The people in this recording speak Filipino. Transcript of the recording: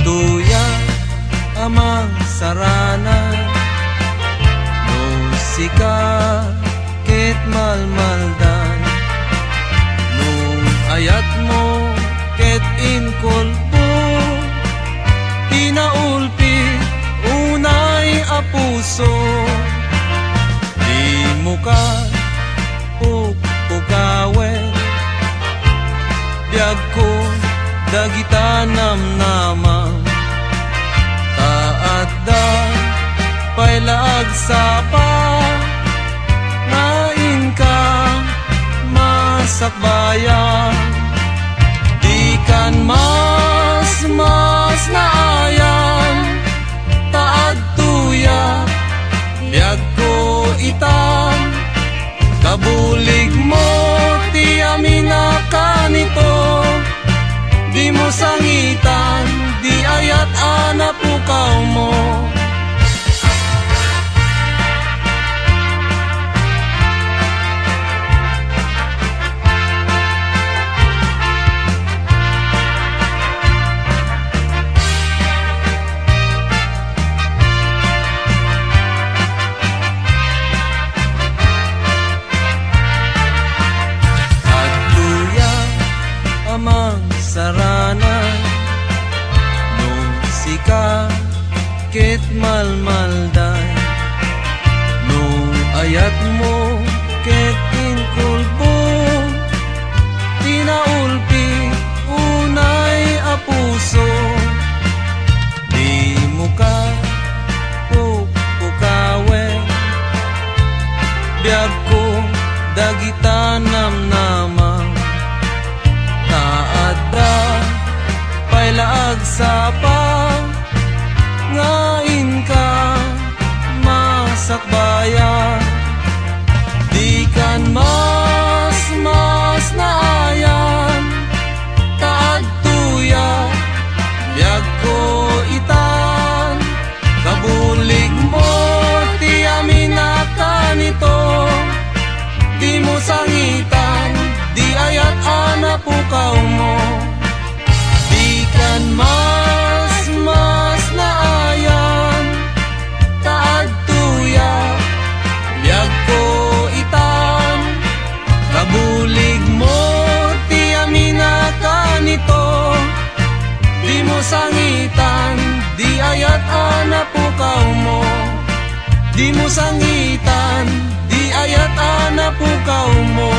tuya amang sarana no sika ket malmaldan nung ayat mo ket inkolpo tinaulpi unay a puso di mo ka pukawen biag ko dagita namnamang taadda pailaag sapa nain ka masakbayan di kan mas naayan taad tuya biag ko itan kabulig mo ti amina kanito di mo sangitan di ayat anapukaw mo sarana nung sika ket malmalday nung ayat mo ket inkulbo tinaulpi unay a puso di mo ka pukawen biag ko dagita namnamang taadda pailaag sapa ngain ka masakbayan di kan mas naayan taad tuya biag ko itan kabulig mo ti amina kanito di mo sangitan di ayat anapukaw mo di kan mas naayan taad tuya biag ko itan kabulig mo ti amina kanito di mo sangitan di ayat anapukaw mo di mo sangitan di ayat anapukaw mo